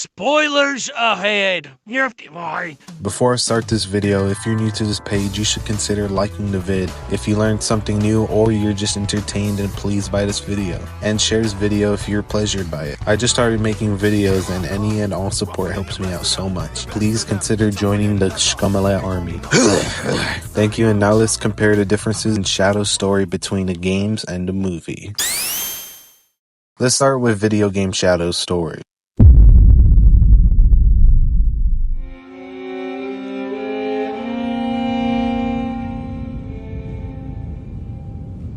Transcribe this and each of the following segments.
Spoilers ahead. Why? Before I start this video, if you're new to this page, you should consider liking the vid. If you learned something new or you're just entertained and pleased by this video. And share this video if you're pleasured by it. I just started making videos and any and all support helps me out so much. Please consider joining the Shkemele army. Thank you, and now let's compare the differences in Shadow's story between the games and the movie. Let's start with video game Shadow's story.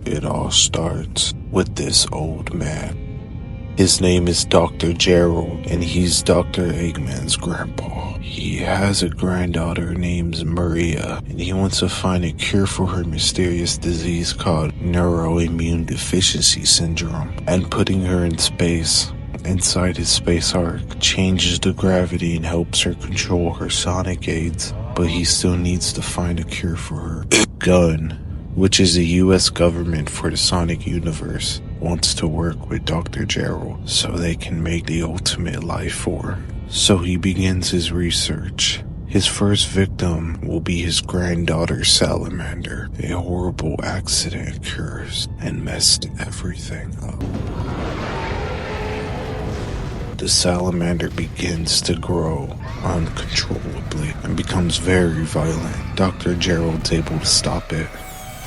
It all starts with this old man. His name is Dr. Gerald, and he's Dr. Eggman's grandpa. He has a granddaughter named Maria, and he wants to find a cure for her mysterious disease called neuroimmune deficiency syndrome. And putting her in space, inside his space ark, changes the gravity and helps her control her sonic aids. But he still needs to find a cure for her. Gun, which is the US government for the Sonic universe, wants to work with Dr. Gerald so they can make the ultimate life form. So he begins his research. His first victim will be his granddaughter Salamander. A horrible accident occurs and messed everything up. The salamander begins to grow uncontrollably and becomes very violent. Dr. Gerald's able to stop it.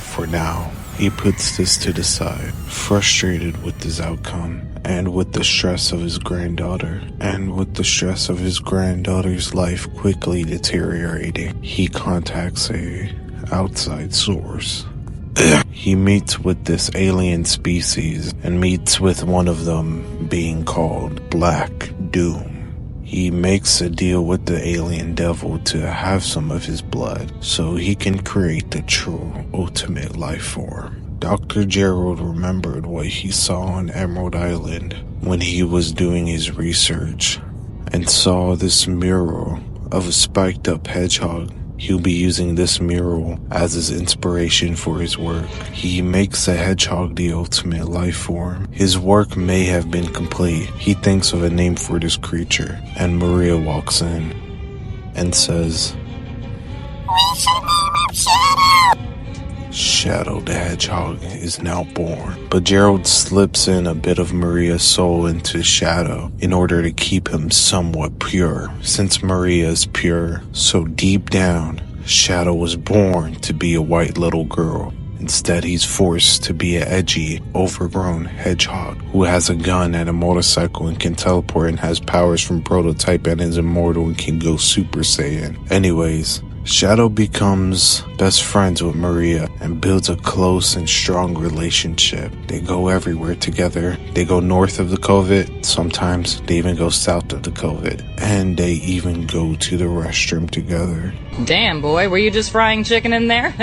For now, he puts this to the side, frustrated with this outcome, and with the stress of his granddaughter, and with the stress of his granddaughter's life quickly deteriorating. He contacts a outside source. He meets with this alien species, and meets with one of them being called Black Doom. He makes a deal with the alien devil to have some of his blood so he can create the true ultimate life form. Dr. Gerald remembered what he saw on Emerald Island when he was doing his research and saw this mural of a spiked up hedgehog. He'll be using this mural as his inspiration for his work. He makes the hedgehog the ultimate life form. His work may have been complete. He thinks of a name for this creature, and Maria walks in and says, "We should name him Shadow." Shadow the hedgehog is now born, but Gerald slips in a bit of Maria's soul into Shadow in order to keep him somewhat pure. Since Maria is pure, so deep down, Shadow was born to be a white little girl. Instead, he's forced to be an edgy, overgrown hedgehog who has a gun and a motorcycle and can teleport and has powers from Prototype and is immortal and can go Super Saiyan. Anyways, Shadow becomes best friends with Maria and builds a close and strong relationship. They go everywhere together. They go north of the COVID. Sometimes they even go south of the COVID. And they even go to the restroom together. Damn, boy, were you just frying chicken in there?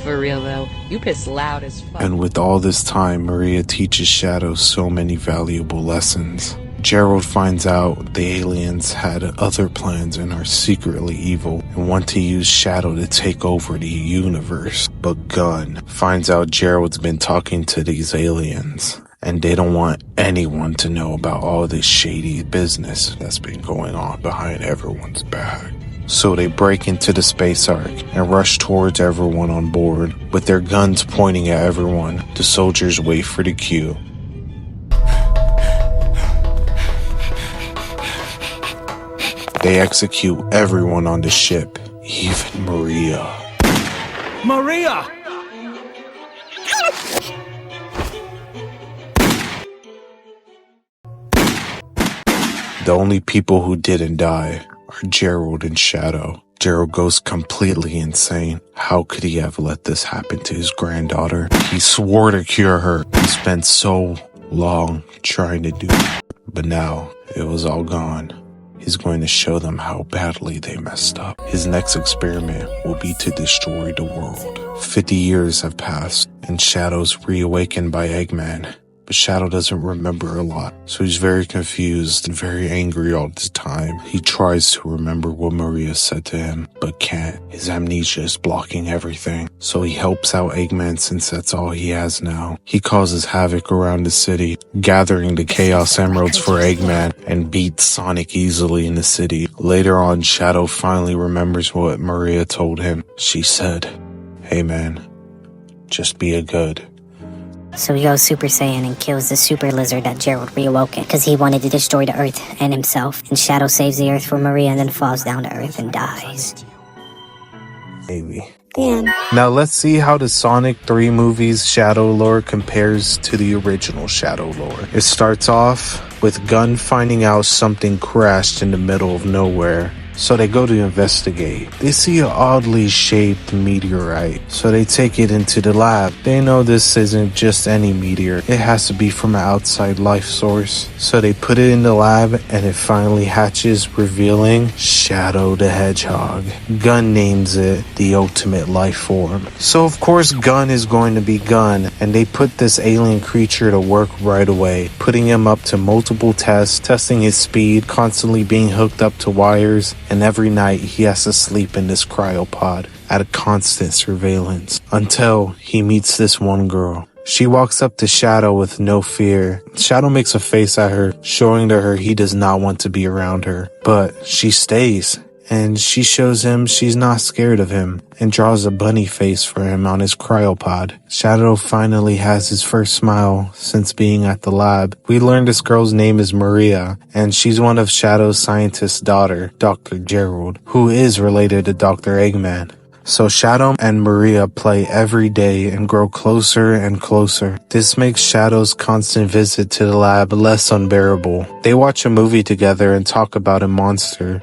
For real, though. You piss loud as fuck. And with all this time, Maria teaches Shadow so many valuable lessons. Gerald finds out the aliens had other plans and are secretly evil and want to use Shadow to take over the universe. But Gunn finds out Gerald's been talking to these aliens, and they don't want anyone to know about all this shady business that's been going on behind everyone's back. So they break into the space ark and rush towards everyone on board. With their guns pointing at everyone, the soldiers wait for the cue. They execute everyone on the ship, even Maria. Maria! The only people who didn't die are Gerald and Shadow. Gerald goes completely insane. How could he have let this happen to his granddaughter? He swore to cure her. He spent so long trying to do it, but now it was all gone. He's going to show them how badly they messed up. His next experiment will be to destroy the world. 50 years have passed, and Shadow's reawakened by Eggman. but Shadow doesn't remember a lot. So he's very confused and very angry all the time. He tries to remember what Maria said to him, but can't. His amnesia is blocking everything. So he helps out Eggman since that's all he has now. He causes havoc around the city, gathering the Chaos Emeralds for Eggman, and beats Sonic easily in the city. Later on, Shadow finally remembers what Maria told him. She said, "Hey man, just be a good." So he goes Super Saiyan and kills the super lizard that Gerald reawoken because he wanted to destroy the Earth and himself. And Shadow saves the Earth for Maria and then falls down to Earth and dies. Maybe. The end. Now let's see how the Sonic 3 movies Shadow lore compares to the original Shadow lore. It starts off with Gun finding out something crashed in the middle of nowhere. So they go to investigate. They see an oddly shaped meteorite, so they take it into the lab. They know this isn't just any meteor. It has to be from an outside life source. So they put it in the lab and it finally hatches, revealing Shadow the Hedgehog. Gun names it the ultimate life form. So of course Gun is going to be Gun, and they put this alien creature to work right away, putting him up to multiple tests, testing his speed, constantly being hooked up to wires, and every night he has to sleep in this cryopod at a constant surveillance until he meets this one girl. She walks up to Shadow with no fear. Shadow makes a face at her, showing to her he does not want to be around her, but she stays. And she shows him she's not scared of him and draws a bunny face for him on his cryopod. Shadow finally has his first smile since being at the lab. We learn this girl's name is Maria, and she's one of Shadow's scientist's daughter, Dr. Gerald, who is related to Dr. Eggman. So Shadow and Maria play every day and grow closer and closer. This makes Shadow's constant visit to the lab less unbearable. They watch a movie together and talk about a monster.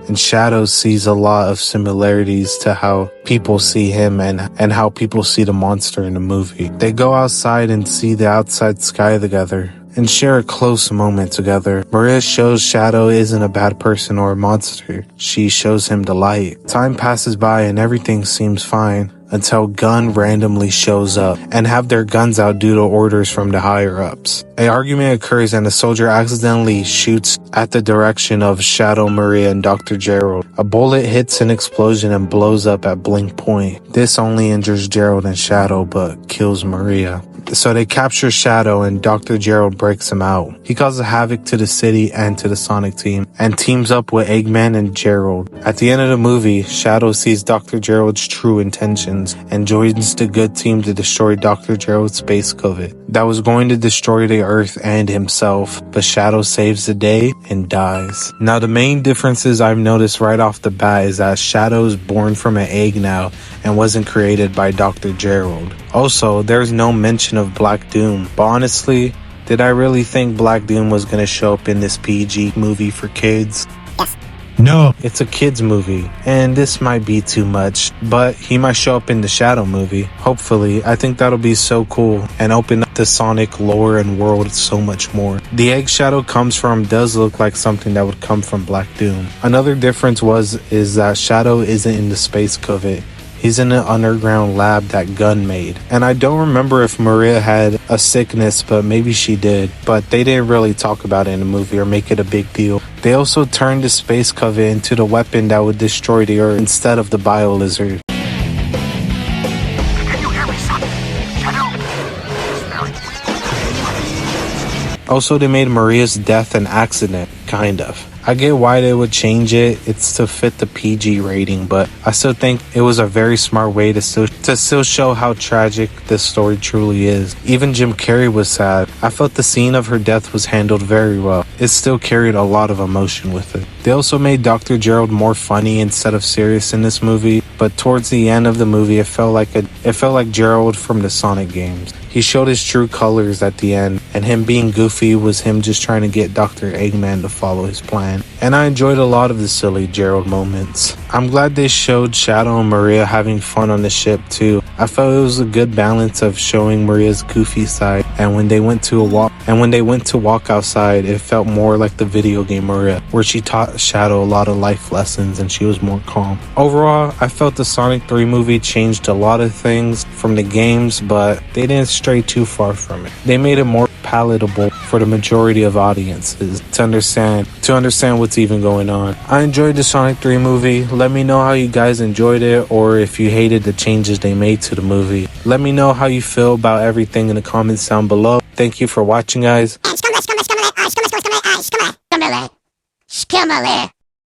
And Shadow sees a lot of similarities to how people see him and how people see the monster in the movie. They go outside and see the outside sky together and share a close moment together. Maria shows Shadow isn't a bad person or a monster. She shows him the light. Time passes by and everything seems fine until Gun randomly shows up and have their guns out due to orders from the higher-ups. An argument occurs and a soldier accidentally shoots at the direction of Shadow, Maria, and Dr. Gerald. A bullet hits an explosion and blows up at Blink Point. This only injures Gerald and Shadow but kills Maria. So they capture Shadow and Dr. Gerald breaks him out. He causes havoc to the city and to the Sonic team and teams up with Eggman and Gerald. At the end of the movie, Shadow sees Dr. Gerald's true intentions and joins the good team to destroy Dr. Gerald's space covet that was going to destroy the Earth and himself, but Shadow saves the day and dies. Now the main differences I've noticed right off the bat is that Shadow's born from an egg now and wasn't created by Dr. Gerald. Also, there's no mention of Black Doom, but honestly, did I really think Black Doom was gonna show up in this PG movie for kids? No. It's a kids movie, and this might be too much, but he might show up in the Shadow movie. Hopefully, I think that'll be so cool and open up the Sonic lore and world so much more. The egg Shadow comes from does look like something that would come from Black Doom. Another difference is that Shadow isn't in the space covet. He's in an underground lab that Gun made. And I don't remember if Maria had a sickness, but maybe she did. But they didn't really talk about it in the movie or make it a big deal. They also turned the space covet into the weapon that would destroy the Earth instead of the Bio Lizard. Can you hear me, son? Shadow? Also, they made Maria's death an accident, kind of. I get why they would change it. It's to fit the PG rating, but I still think it was a very smart way to still show how tragic this story truly is. Even Jim Carrey was sad. I felt the scene of her death was handled very well. It still carried a lot of emotion with it. They also made Dr. Gerald more funny instead of serious in this movie, but towards the end of the movie, it felt like Gerald from the Sonic games. He showed his true colors at the end, and him being goofy was him just trying to get Dr. Eggman to follow his plan. And I enjoyed a lot of the silly Gerald moments. I'm glad they showed Shadow and Maria having fun on the ship too. I felt it was a good balance of showing Maria's goofy side, and when they went to walk outside, it felt more like the video game Maria, where she taught Shadow a lot of life lessons and she was more calm. Overall, I felt the Sonic 3 movie changed a lot of things from the games, but they didn't stray too far from it. They made it more palatable for the majority of audiences to understand what's even going on. I enjoyed the Sonic 3 movie. Let me know how you guys enjoyed it, or if you hated the changes they made to the movie. Let me know how you feel about everything in the comments down below. Thank you for watching, guys. Shkemele.